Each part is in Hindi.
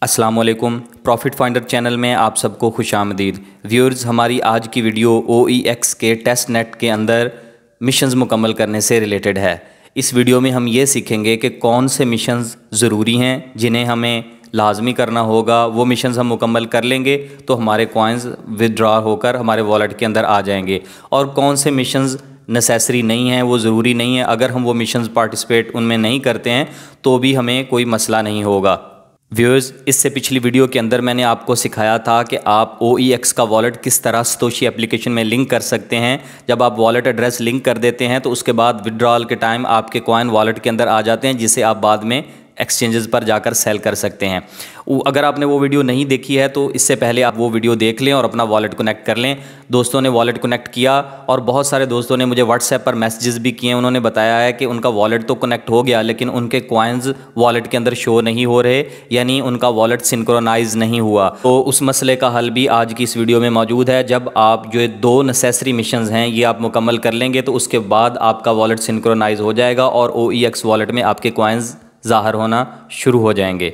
अस्सलाम वालेकुम। प्रॉफिट फाइंडर चैनल में आप सबको खुशामदीद। व्यूअर्स, हमारी आज की वीडियो OEX के टेस्ट नेट के अंदर मिशंस मुकम्मल करने से रिलेटेड है। इस वीडियो में हम ये सीखेंगे कि कौन से मिशंस ज़रूरी हैं जिन्हें हमें लाजमी करना होगा। वो मिशंस हम मुकम्मल कर लेंगे तो हमारे कॉइन्स विदड्रॉ होकर हमारे वॉलेट के अंदर आ जाएंगे, और कौन से मिशंस नेसेसरी नहीं हैं, वो ज़रूरी नहीं है। अगर हम वो मिशंस पार्टिसिपेट उनमें नहीं करते हैं तो भी हमें कोई मसला नहीं होगा। व्यूअर्स, इससे पिछली वीडियो के अंदर मैंने आपको सिखाया था कि आप OEX का वॉलेट किस तरह सतोशी एप्लीकेशन में लिंक कर सकते हैं। जब आप वॉलेट एड्रेस लिंक कर देते हैं तो उसके बाद विड्रॉल के टाइम आपके कॉइन वॉलेट के अंदर आ जाते हैं, जिसे आप बाद में एक्सचेंजेस पर जाकर सेल कर सकते हैं। अगर आपने वो वीडियो नहीं देखी है तो इससे पहले आप वो वीडियो देख लें और अपना वॉलेट कनेक्ट कर लें। दोस्तों ने वॉलेट कनेक्ट किया और बहुत सारे दोस्तों ने मुझे व्हाट्सएप पर मैसेजेस भी किए। उन्होंने बताया है कि उनका वॉलेट तो कनेक्ट हो गया लेकिन उनके कॉइन्स वॉलेट के अंदर शो नहीं हो रहे, यानी उनका वॉलेट सिंक्रोनाइज नहीं हुआ। तो उस मसले का हल भी आज की इस वीडियो में मौजूद है। जब आप जो 2 नेसेसरी मिशंस हैं ये आप मुकम्मल कर लेंगे तो उसके बाद आपका वॉलेट सिंक्रोनाइज हो जाएगा और OEX वॉलेट में आपके कॉइन्स ज़ाहिर होना शुरू हो जाएंगे।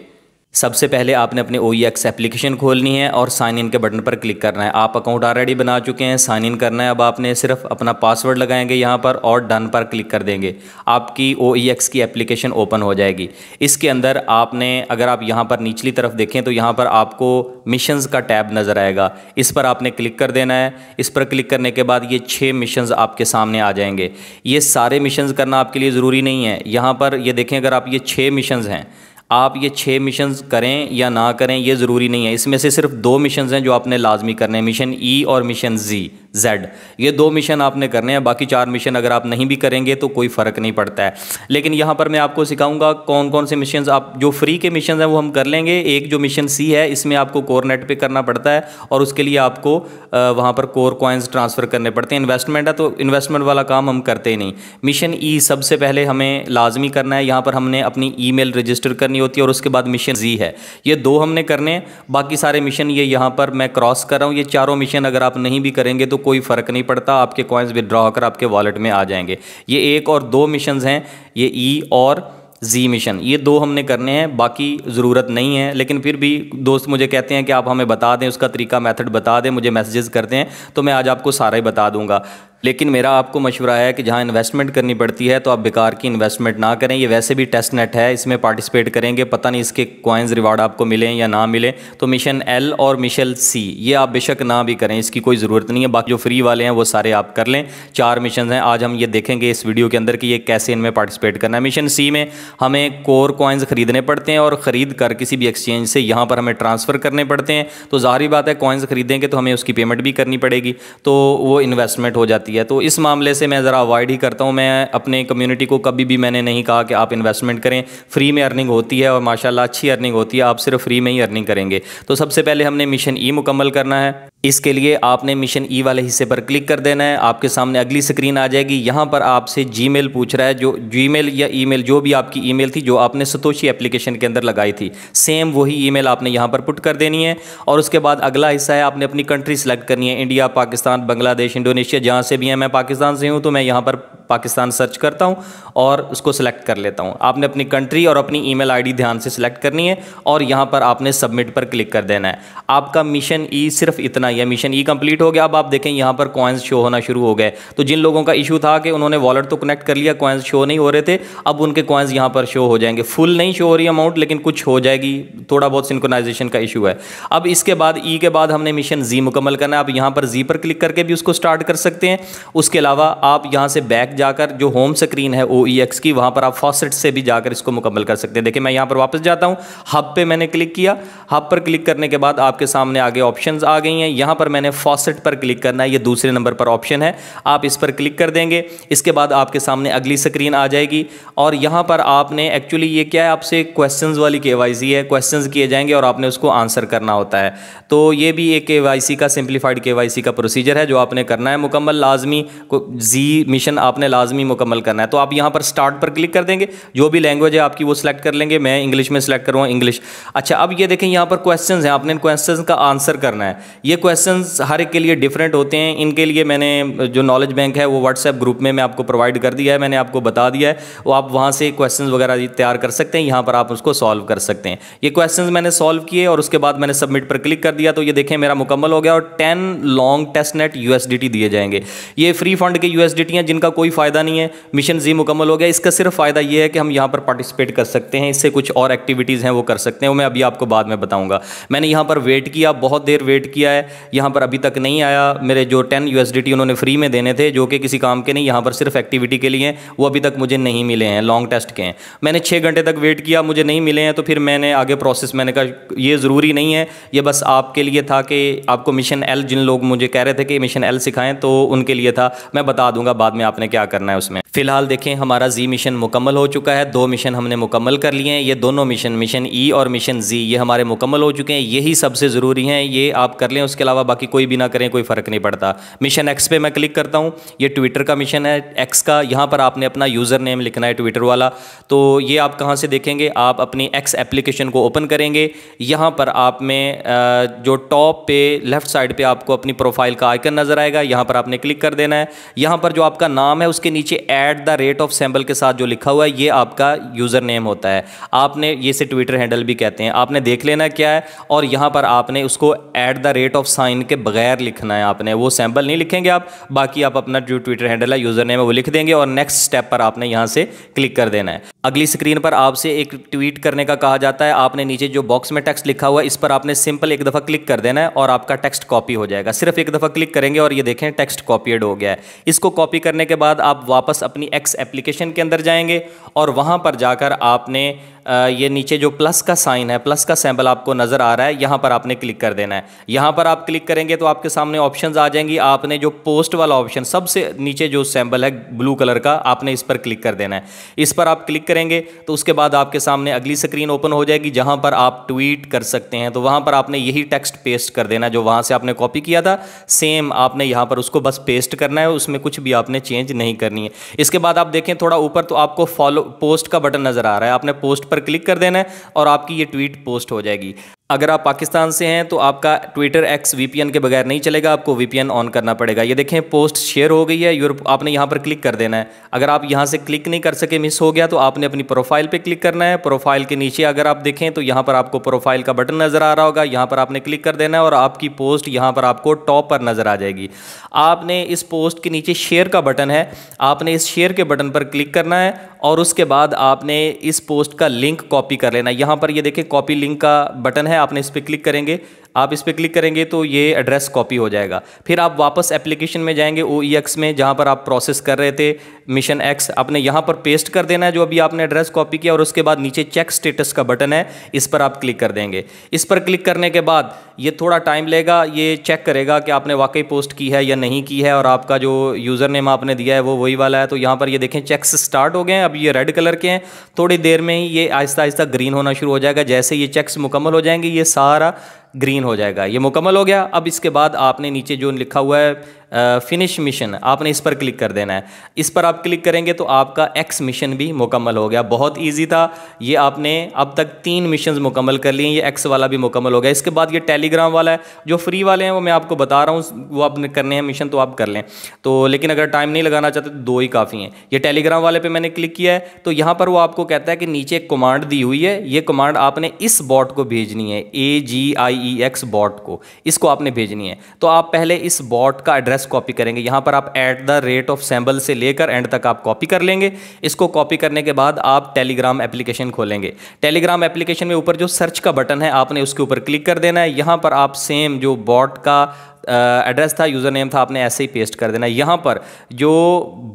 सबसे पहले आपने अपने OEX एप्लीकेशन खोलनी है और साइन इन के बटन पर क्लिक करना है। आप अकाउंट ऑलरेडी बना चुके हैं, साइन इन करना है। अब आपने सिर्फ अपना पासवर्ड लगाएंगे यहाँ पर और डन पर क्लिक कर देंगे। आपकी OEX की एप्लीकेशन ओपन हो जाएगी। इसके अंदर आपने, अगर आप यहाँ पर निचली तरफ देखें तो यहाँ पर आपको मिशंस का टैब नज़र आएगा, इस पर आपने क्लिक कर देना है। इस पर क्लिक करने के बाद ये 6 मिशंस आपके सामने आ जाएंगे। ये सारे मिशंस करना आपके लिए ज़रूरी नहीं है। यहाँ पर ये देखें, अगर आप ये 6 मिशंस हैं, आप ये 6 मिशंस करें या ना करें ये ज़रूरी नहीं है। इसमें से सिर्फ 2 मिशंस हैं जो आपने लाजमी करने हैं, मिशन E और मिशन Z। ये 2 मिशन आपने करने हैं। बाकी 4 मिशन अगर आप नहीं भी करेंगे तो कोई फ़र्क नहीं पड़ता है। लेकिन यहाँ पर मैं आपको सिखाऊंगा कौन कौन से मिशंस आप, जो फ्री के मिशन हैं वो हम कर लेंगे। एक जो मिशन C है इसमें आपको कोर नेट पे करना पड़ता है और उसके लिए आपको वहाँ पर कोर कॉइन्स ट्रांसफ़र करने पड़ते हैं। इन्वेस्टमेंट है तो इन्वेस्टमेंट वाला काम हम करते ही नहीं। मिशन E सबसे पहले हमें लाजमी करना है। यहाँ पर हमने अपनी ईमेल रजिस्टर करनी होती है और उसके बाद मिशन Z है। ये 2 हमने करने हैं। बाकी सारे मिशन ये यहाँ पर मैं क्रॉस कर रहा हूँ। ये चारों मिशन अगर आप नहीं भी करेंगे तो कोई फ़र्क नहीं पड़ता, आपके कॉइन्स विदड्रॉ होकर आपके वॉलेट में आ जाएंगे। ये 1 और 2 मिशंस हैं, ये E और Z मिशन, ये 2 हमने करने हैं, बाकी ज़रूरत नहीं है। लेकिन फिर भी दोस्त मुझे कहते हैं कि आप हमें बता दें, उसका तरीका मेथड बता दें, मुझे मैसेजेस करते हैं तो मैं आज आपको सारा ही बता दूंगा। लेकिन मेरा आपको मशवरा है कि जहाँ इन्वेस्टमेंट करनी पड़ती है तो आप बेकार की इन्वेस्टमेंट ना करें। ये वैसे भी टेस्ट नेट है, इसमें पार्टिसिपेट करेंगे, पता नहीं इसके कॉइन्स रिवार्ड आपको मिलें या ना मिलें। तो मिशन L और मिशन C ये आप बेशक ना भी करें, इसकी कोई ज़रूरत नहीं है। बाकी जो फ्री वाले हैं वो सारे आप कर लें। 4 मिशन हैं, आज हम ये देखेंगे इस वीडियो के अंदर कि ये कैसे इनमें पार्टिसिपेट करना है। मिशन C में हमें कोर कॉइन्स ख़रीदने पड़ते हैं और ख़रीद कर किसी भी एक्सचेंज से यहाँ पर हमें ट्रांसफ़र करने पड़ते हैं। तो ज़ाहिर बात है कॉइन्स ख़रीदेंगे तो हमें उसकी पेमेंट भी करनी पड़ेगी, तो वो इन्वेस्टमेंट हो जाती है। तो इस मामले से मैं ज़रा अवॉइड ही करता हूँ। मैं अपने कम्युनिटी को कभी भी मैंने नहीं कहा कि आप इन्वेस्टमेंट करें। फ्री में अर्निंग होती है और माशाल्लाह अच्छी अर्निंग होती है, आप सिर्फ फ्री में ही अर्निंग करेंगे। तो सबसे पहले हमने मिशन E मुकम्मल करना है। इसके लिए आपने मिशन E वाले हिस्से पर क्लिक कर देना है। आपके सामने अगली स्क्रीन आ जाएगी। यहाँ पर आपसे जीमेल पूछ रहा है, जो जीमेल या ईमेल जो भी आपकी ईमेल थी जो आपने सतोशी एप्लीकेशन के अंदर लगाई थी, सेम वही ईमेल आपने यहाँ पर पुट कर देनी है। और उसके बाद अगला हिस्सा है, आपने अपनी कंट्री सेलेक्ट करनी है, इंडिया, पाकिस्तान, बांग्लादेश, इंडोनेशिया, जहाँ से भी हैं। मैं पाकिस्तान से हूँ तो मैं यहाँ पर पाकिस्तान सर्च करता हूँ और उसको सिलेक्ट कर लेता हूँ। आपने अपनी कंट्री और अपनी ईमेल आईडी ध्यान से सिलेक्ट करनी है और यहाँ पर आपने सबमिट पर क्लिक कर देना है। आपका मिशन E सिर्फ इतना ही है। मिशन E कंप्लीट हो गया। अब आप देखें यहाँ पर कॉइन्स शो होना शुरू हो गए। तो जिन लोगों का इशू था कि उन्होंने वॉलेट तो कनेक्ट कर लिया, कॉइन्स शो नहीं हो रहे थे, अब उनके कॉइन्स यहाँ पर शो हो जाएंगे। फुल नहीं शो हो रही अमाउंट, लेकिन कुछ हो जाएगी, थोड़ा बहुत सिंक्रोनाइजेशन का इशू है। अब इसके बाद E के बाद हमने मिशन Z मुकम्मल करना है। आप यहाँ पर Z पर क्लिक करके भी उसको स्टार्ट कर सकते हैं। उसके अलावा आप यहाँ से बैक जाकर जो होम स्क्रीन है OEX की, वहाँ पर आप फॉसेट से भी जाकर इसको मुकम्मल कर सकते हैं। देखिए मैं यहाँ पर वापस जाता हूँ, हब पे मैंने क्लिक किया। हब पर क्लिक करने के बाद आपके सामने आगे ऑप्शंस आ गई हैं। यहाँ पर मैंने फॉसेट पर क्लिक करना है, ये दूसरे नंबर पर ऑप्शन है, आप इस पर क्लिक कर देंगे। इसके बाद आपके सामने अगली स्क्रीन आ जाएगी और यहाँ पर आपने एक्चुअली ये क्या है, आपसे क्वेश्चंस वाली KYC है, क्वेश्चंस किए जाएंगे और आपने उसको आंसर करना होता है। तो ये भी एक KYC का सिंप्लीफाइड KYC का प्रोसीजर है जो आपने करना है मुकम्मल लाजमी। Z मिशन आपने आपने लाजमी मुकम्मल करना है। तो आप यहाँ पर स्टार्ट पर क्लिक कर देंगे, जो भी लैंग्वेज है आपकी वो सिलेक्ट कर लेंगे। मैं इंग्लिश में सिलेक्ट करूँगा इंग्लिश। अच्छा, अब ये देखें यहाँ पर क्वेश्चंस हैं, आपने इन क्वेश्चंस का आंसर करना है। ये क्वेश्चंस हर एक के लिए डिफरेंट होते हैं। इनके लिए मैंने जो नॉलेज बैंक है वो व्हाट्सएप ग्रुप में मैं आपको प्रोवाइड कर दिया है, मैंने आपको बता दिया है। वो आप वहाँ से क्वेश्चंस वगैरह तैयार कर सकते हैं, यहाँ पर आप उसको सॉल्व कर सकते हैं। ये क्वेश्चंस मैंने सॉल्व किए और उसके बाद मैंने सबमिट पर क्लिक कर दिया, तो ये देखें मेरा मुकम्मल हो गया और 10 लॉन्ग टेस्टनेट USDT दिए जाएंगे। ये फ्री फंड के USDT हैं जिनका कोई फ़ायदा नहीं है। मिशन जी मुकम्मल हो गया। इसका सिर्फ फ़ायदा ये है कि हम यहाँ पर पार्टिसिपेट कर सकते हैं, इससे कुछ और एक्टिविटीज़ हैं वो कर सकते हैं, वो मैं अभी आपको बाद में बताऊँगा। मैंने यहाँ पर वेट किया, बहुत देर वेट किया है, यहाँ पर अभी तक नहीं आया। मेरे जो 10 USDT उन्होंने फ्री में देने थे, जो कि किसी काम के नहीं, यहाँ पर सिर्फ एक्टिविटी के लिए हैं, वो अभी तक मुझे नहीं मिले हैं, लॉन्ग टेस्ट के हैं। मैंने 6 घंटे तक वेट किया, मुझे नहीं मिले हैं, तो फिर मैंने आगे प्रोसेस, मैंने कहा ये ज़रूरी नहीं है, ये बस आपके लिए था कि आपको मिशन एल, जिन लोग मुझे कह रहे थे कि मिशन एल सिखाएं, तो उनके लिए था। मैं बता दूंगा बाद में आपने क्या करना है उसमें। फिलहाल देखें हमारा जी मिशन मुकम्मल हो चुका है, 2 मिशन हमने मुकम्मल कर लिए हैं। ये दोनों मिशन, मिशन ई और मिशन जी, ये हमारे मुकम्मल हो चुके हैं। यही सबसे ज़रूरी हैं, ये आप कर लें, उसके अलावा बाकी कोई भी ना करें, कोई फ़र्क नहीं पड़ता। मिशन एक्स पे मैं क्लिक करता हूँ, ये ट्विटर का मिशन है एक्स का। यहाँ पर आपने अपना यूज़र नेम लिखना है ट्विटर वाला। तो ये आप कहाँ से देखेंगे, आप अपनी एक्स एप्लीकेशन को ओपन करेंगे। यहाँ पर आप में जो टॉप पे लेफ़्ट साइड पे आपको अपनी प्रोफाइल का आइकन नज़र आएगा, यहाँ पर आपने क्लिक कर देना है। यहाँ पर जो आपका नाम है उसके नीचे @@ के साथ जो लिखा हुआ है, ये आपका यूज़र नेम होता है। आपने ये से ट्विटर हैंडल भी कहते हैं, आपने देख लेना क्या है, और यहाँ पर आपने उसको @ के बगैर लिखना है। आपने वो सैम्पल नहीं लिखेंगे आप, बाकी आप अपना जो ट्विटर हैंडल है, यूज़र नेम है, वो लिख देंगे और नेक्स्ट स्टेप पर आपने यहाँ से क्लिक कर देना है। अगली स्क्रीन पर आपसे एक ट्वीट करने का कहा जाता है। आपने नीचे जो बॉक्स में टेक्स्ट लिखा हुआ है, इस पर आपने सिंपल एक दफ़ा क्लिक कर देना है और आपका टेक्स्ट कॉपी हो जाएगा। सिर्फ एक दफ़ा क्लिक करेंगे और ये देखें टेक्स्ट कॉपीड हो गया है। इसको कॉपी करने के बाद आप वापस अपनी एक्स एप्लीकेशन के अंदर जाएंगे और वहाँ पर जाकर आपने ये नीचे जो प्लस का साइन है, प्लस का सैंपल आपको नज़र आ रहा है, यहाँ पर आपने क्लिक कर देना है। यहाँ पर आप क्लिक करेंगे तो आपके सामने ऑप्शंस आ जाएंगी। आपने जो पोस्ट वाला ऑप्शन, सबसे नीचे जो सैंपल है ब्लू कलर का, आपने इस पर क्लिक कर देना है। इस पर आप क्लिक करेंगे तो उसके बाद आपके सामने अगली स्क्रीन ओपन हो जाएगी, जहाँ पर आप ट्वीट कर सकते हैं। तो वहाँ पर आपने यही टेक्स्ट पेस्ट कर देना जो वहाँ से आपने कॉपी किया था, सेम आपने यहाँ पर उसको बस पेस्ट करना है, उसमें कुछ भी आपने चेंज नहीं करनी है। इसके बाद आप देखें थोड़ा ऊपर तो आपको फॉलो पोस्ट का बटन नज़र आ रहा है, आपने पोस्ट पर क्लिक कर देना है और आपकी ये ट्वीट पोस्ट हो जाएगी। अगर आप पाकिस्तान से हैं तो आपका ट्विटर एक्स VPN के बगैर नहीं चलेगा, आपको VPN ऑन करना पड़ेगा। ये देखें पोस्ट शेयर हो गई है, आपने यहाँ पर क्लिक कर देना है। अगर आप यहाँ से क्लिक नहीं कर सके, मिस हो गया, तो आपने अपनी प्रोफाइल पे क्लिक करना है। प्रोफाइल के नीचे अगर आप देखें तो यहाँ पर आपको प्रोफाइल का बटन नज़र आ रहा होगा, यहाँ पर आपने क्लिक कर देना है और आपकी पोस्ट यहाँ पर आपको टॉप पर नज़र आ जाएगी। आपने इस पोस्ट के नीचे शेयर का बटन है, आपने इस शेयर के बटन पर क्लिक करना है और उसके बाद आपने इस पोस्ट का लिंक कॉपी कर लेना है। यहाँ पर ये देखें कॉपी लिंक का बटन है, आपने इस पर क्लिक करेंगे। आप इस पर क्लिक करेंगे तो ये एड्रेस कॉपी हो जाएगा। फिर आप वापस एप्लीकेशन में जाएंगे, OEX में, जहाँ पर आप प्रोसेस कर रहे थे मिशन एक्स, आपने यहाँ पर पेस्ट कर देना है जो अभी आपने एड्रेस कॉपी किया और उसके बाद नीचे चेक स्टेटस का बटन है, इस पर आप क्लिक कर देंगे। इस पर क्लिक करने के बाद ये थोड़ा टाइम लेगा, ये चेक करेगा कि आपने वाकई पोस्ट की है या नहीं की है और आपका जो यूज़र नेम आपने दिया है वो वही वाला है। तो यहाँ पर ये देखें चेक्स स्टार्ट हो गए हैं, अब ये रेड कलर के हैं, थोड़ी देर में ही ये आहिस्ता आहिस्ता ग्रीन होना शुरू हो जाएगा। जैसे ये चेक्स मुकम्मल हो जाएंगे ये सारा ग्रीन हो जाएगा। ये मुकम्मल हो गया। अब इसके बाद आपने नीचे जो लिखा हुआ है फिनिश मिशन, आपने इस पर क्लिक कर देना है। इस पर आप क्लिक करेंगे तो आपका एक्स मिशन भी मुकम्मल हो गया। बहुत इजी था ये, आपने अब तक 3 मिशन मुकम्मल कर लिए, ये एक्स वाला भी मुकम्मल हो गया। इसके बाद ये टेलीग्राम वाला है, जो फ्री वाले हैं वो मैं आपको बता रहा हूँ, वो आपने करने हैं मिशन तो आप कर लें। तो लेकिन अगर टाइम नहीं लगाना चाहते तो 2 ही काफ़ी हैं। ये टेलीग्राम वाले पे मैंने क्लिक किया है तो यहाँ पर वो आपको कहता है कि नीचे एक कमांड दी हुई है, ये कमांड आपने इस बॉट को भेजनी है, AGIEX बॉट को, इसको आपने भेजनी है। तो आप पहले इस बॉट का एड्रेस कॉपी करेंगे, यहाँ पर आप @symbol से लेकर एंड तक आप कॉपी कर लेंगे। इसको कॉपी करने के बाद आप टेलीग्राम एप्लीकेशन खोलेंगे। टेलीग्राम एप्लीकेशन में ऊपर जो सर्च का बटन है आपने उसके ऊपर क्लिक कर देना है। यहाँ पर आप सेम जो बॉट का एड्रेस था, यूज़र नेम था, आपने ऐसे ही पेस्ट कर देना है। यहाँ पर जो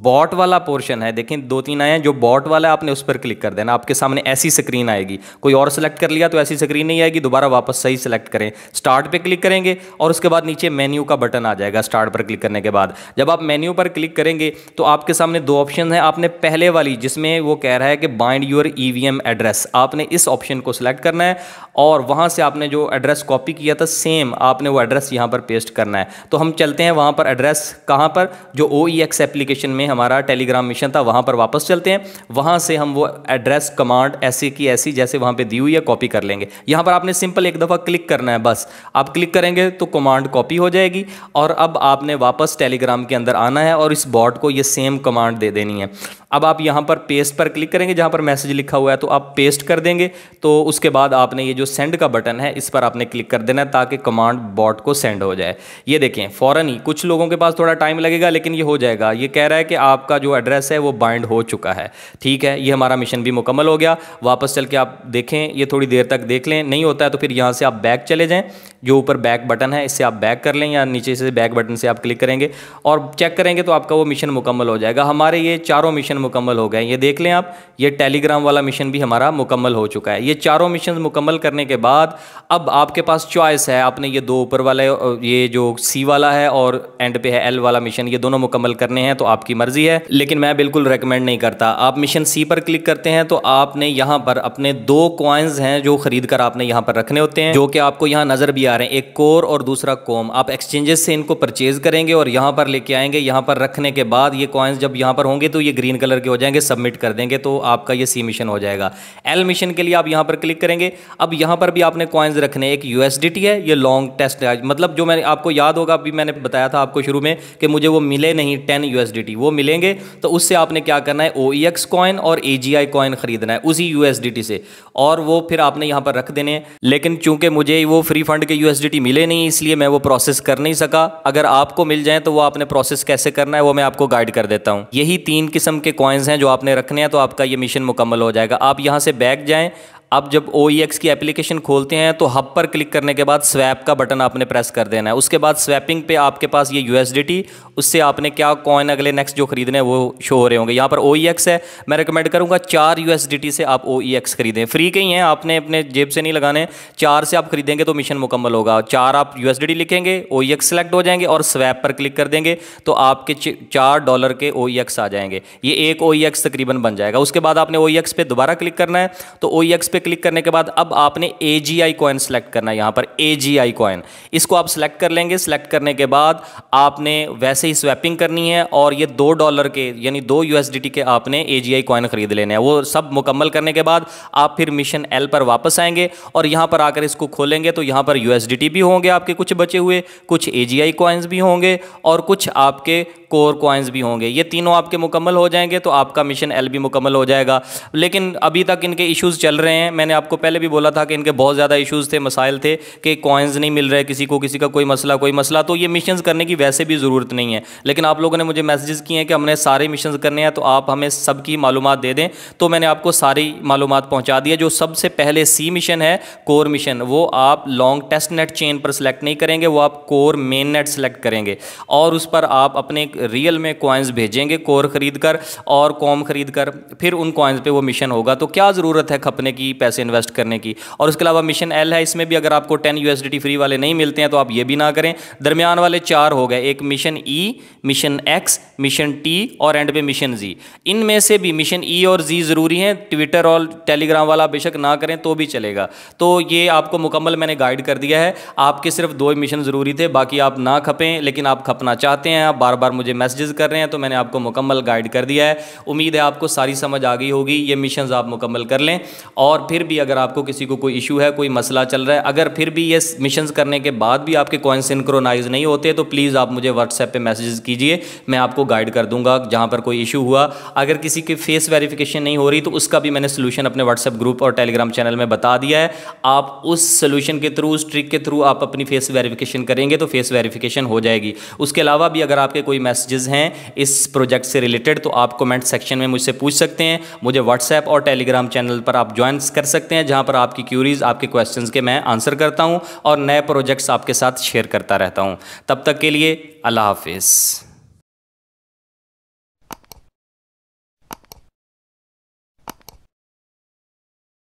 बॉट वाला पोर्शन है, देखें 2-3 आए हैं, जो बॉट वाला है आपने उस पर क्लिक कर देना। आपके सामने ऐसी स्क्रीन आएगी, कोई और सेलेक्ट कर लिया तो ऐसी स्क्रीन नहीं आएगी, दोबारा वापस सही सेलेक्ट करें। स्टार्ट पे क्लिक करेंगे और उसके बाद नीचे मेन्यू का बटन आ जाएगा। स्टार्ट पर क्लिक करने के बाद जब आप मेन्यू पर क्लिक करेंगे तो आपके सामने 2 ऑप्शन हैं। आपने पहले वाली जिसमें वो कह रहा है कि बाइंड योर EVM एड्रेस, आपने इस ऑप्शन को सिलेक्ट करना है और वहाँ से आपने जो एड्रेस कॉपी किया था सेम आपने वो एड्रेस यहाँ पर पेस्ट करना है। तो हम चलते हैं वहाँ पर, एड्रेस कहाँ पर, जो OEX एप्लीकेशन में हमारा टेलीग्राम मिशन था वहाँ पर वापस चलते हैं। वहाँ से हम वो एड्रेस कमांड ऐसी की ऐसी जैसे वहाँ पे दी हुई है कॉपी कर लेंगे। यहाँ पर आपने सिंपल एक दफ़ा क्लिक करना है, बस आप क्लिक करेंगे तो कमांड कॉपी हो जाएगी। और अब आपने वापस टेलीग्राम के अंदर आना है और इस बॉट को ये सेम कमांड दे देनी है। अब आप यहाँ पर पेस्ट पर क्लिक करेंगे, जहाँ पर मैसेज लिखा हुआ है तो आप पेस्ट कर देंगे। तो उसके बाद आपने ये जो सेंड का बटन है इस पर आपने क्लिक कर देना है ताकि कमांड बॉट को सेंड हो जाए। ये देखें फ़ौरन ही, कुछ लोगों के पास थोड़ा टाइम लगेगा लेकिन ये हो जाएगा। ये कह रहा है कि आपका जो एड्रेस है वो बाइंड हो चुका है। ठीक है, ये हमारा मिशन भी मुकम्मल हो गया। वापस चल के आप देखें, ये थोड़ी देर तक देख लें, नहीं होता है तो फिर यहाँ से आप बैक चले जाएँ। जो ऊपर बैक बटन है इससे आप बैक कर लें या नीचे से बैक बटन से आप क्लिक करेंगे और चेक करेंगे तो आपका वो मिशन मुकम्मल हो जाएगा। हमारे ये चारों मिशन मुकम्मल हो गए। ये देख लें आप, ये टेलीग्राम वाला मिशन भी हमारा मुकम्मल हो चुका है। ये चारों मिशन मुकम्मल करने के बाद अब आपके पास चॉइस है, आपने ये दो ऊपर वाला, ये जो C वाला है और एंड पे है L वाला मिशन, ये दोनों मुकम्मल करने हैं तो आपकी मर्जी है, लेकिन मैं बिल्कुल रेकमेंड नहीं करता। आप मिशन C पर क्लिक करते हैं तो आपने यहाँ पर अपने 2 कॉइन्स हैं जो खरीद कर आपने यहाँ पर रखने होते हैं, जो कि आपको यहाँ नजर भी आ रहे हैं, एक कोर और दूसरा कॉम। आप एक्सचेंजेस से इनको परचेज करेंगे और यहाँ पर लेके आएंगे। यहाँ पर रखने के बाद ये कॉइन्स जब यहाँ पर होंगे तो ये ग्रीन कलर के हो जाएंगे, सबमिट कर देंगे तो आपका ये C मिशन हो जाएगा। L मिशन के लिए आप यहाँ पर क्लिक करेंगे। अब यहाँ पर भी आपने कॉइन्स रखने, एक USDT है, ये लॉन्ग टेस्ट है, मतलब जो मैंने आपको याद होगा अभी मैंने बताया था आपको शुरू में कि मुझे वो मिले नहीं 10 USDT, वो मिलेंगे तो उससे आपने क्या करना है, OEX कॉइन और AGI कॉइन खरीदना है उसी USDT से, और वो फिर आपने यहाँ पर रख देने हैं। लेकिन चूंकि मुझे वो फ्री फंड के USDT मिले नहीं इसलिए मैं वो प्रोसेस कर नहीं सका। अगर आपको मिल जाए तो वो आपने प्रोसेस कैसे करना है वो मैं आपको गाइड कर देता हूँ। यही 3 किस्म के कॉइन्स हैं जो आपने रखने हैं तो आपका ये मिशन मुकम्मल हो जाएगा। आप यहाँ से बैक जाएं। अब जब OEX की एप्लीकेशन खोलते हैं तो हब पर क्लिक करने के बाद स्वैप का बटन आपने प्रेस कर देना है। उसके बाद स्वैपिंग पे आपके पास ये USDT, उससे आपने क्या कॉइन अगले नेक्स्ट जो खरीदने हैं वो शो हो रहे होंगे। यहाँ पर OEX है, मैं रिकमेंड करूँगा 4 USDT से आप OEX खरीदें, फ्री के ही हैं, आपने अपने जेब से नहीं लगाने। 4 से आप खरीदेंगे तो मिशन मुकम्मल होगा। 4 आप USDT लिखेंगे, OEX सेलेक्ट हो जाएंगे और स्वैप पर क्लिक कर देंगे तो आपके $4 के OEX आ जाएंगे। ये एक OEX तकरीबन बन जाएगा। उसके बाद आपने OEX पे दोबारा क्लिक करना है। तो OEX पे क्लिक करने के बाद अब आपने AGI कॉइन सेलेक्ट करना है। यहाँ पर AGI कॉइन, इसको आप सेलेक्ट कर लेंगे। सेलेक्ट करने के बाद आपने वैसे ही स्वैपिंग करनी है और ये $2 के यानी 2 USDT के आपने AGI कॉइन खरीद लेने हैं। वो सब मुकम्मल करने के बाद आप फिर मिशन L पर वापस आएंगे और यहाँ पर आकर इसको खोलेंगे तो यहाँ पर USDT भी होंगे आपके कुछ बचे हुए, कुछ AGI कॉइन्स भी होंगे और कुछ आपके कोर कॉइन्स भी होंगे। ये तीनों आपके मुकम्मल हो जाएंगे तो आपका मिशन L भी मुकम्मल हो जाएगा। लेकिन अभी तक इनके इश्यूज़ चल रहे हैं। मैंने आपको पहले भी बोला था कि इनके बहुत ज़्यादा इश्यूज़ थे, मसाइल थे कि कॉइन्स नहीं मिल रहे, किसी का कोई मसला। तो ये मिशंस करने की वैसे भी ज़रूरत नहीं है, लेकिन आप लोगों ने मुझे मैसेजेस किए हैं कि हमने सारे मिशंस करने हैं तो आप हमें सबकी मालूमात दे दें। तो मैंने आपको सारी मालूमात पहुँचा दी है। जो सबसे पहले C मिशन है, कोर मिशन, वो आप लॉन्ग टेस्ट नेट चेन पर सेलेक्ट नहीं करेंगे, वो आप कोर मेन नेट सेलेक्ट करेंगे और उस पर आप अपने रियल में कॉइन्स भेजेंगे, कोर खरीद कर और कॉम खरीद कर, फिर उन कॉइन्स पे वो मिशन होगा। तो क्या ज़रूरत है खपने की, पैसे इन्वेस्ट करने की। और उसके अलावा मिशन L है, इसमें भी अगर आपको 10 USDT फ्री वाले नहीं मिलते हैं तो आप ये भी ना करें। दरमियान वाले 4 हो गए, एक mission E, mission X, mission T और एंड पे मिशन Z। इनमें से भी मिशन E और Z ज़रूरी हैं। ट्विटर और टेलीग्राम वाला बेशक ना करें तो भी चलेगा। तो ये आपको मुकम्मल मैंने गाइड कर दिया है। आपके सिर्फ 2 मिशन ज़रूरी थे, बाकी आप ना खपें, लेकिन आप खपना चाहते हैं, आप बार बार मुझे मैसेजेस कर रहे हैं तो मैंने आपको मुकम्मल गाइड कर दिया है। उम्मीद है आपको सारी समझ आ गई होगी। ये मिशंस आप मुकम्मल कर लें और फिर भी अगर आपको किसी को कोई इशू है, कोई मसला चल रहा है, अगर फिर भी ये मिशंस करने के बाद भी आपके कॉइन सिंक्रोनाइज नहीं होते तो प्लीज़ आप मुझे व्हाट्सएप पे मैसेजेस कीजिए, मैं आपको गाइड कर दूंगा जहाँ पर कोई इशू हुआ। अगर किसी की फेस वेरिफिकेशन नहीं हो रही तो उसका भी मैंने सोल्यूशन अपने व्हाट्सएप ग्रुप और टेलीग्राम चैनल में बता दिया है। आप उस सोल्यूशन के थ्रू, उस ट्रिक के थ्रू आप अपनी फेस वेरिफिकेशन करेंगे तो फेस वेरिफिकेशन हो जाएगी। उसके अलावा भी अगर आपके कोई मैसेजेस हैं इस प्रोजेक्ट से रिलेटेड तो आप कमेंट सेक्शन में मुझसे पूछ सकते हैं। मुझे व्हाट्सएप और टेलीग्राम चैनल पर आप ज्वाइन कर सकते हैं जहाँ पर आपकी क्यूरीज, आपके क्वेश्चंस के मैं आंसर करता हूँ और नए प्रोजेक्ट्स आपके साथ शेयर करता रहता हूँ। तब तक के लिए अल्लाह हाफिज़।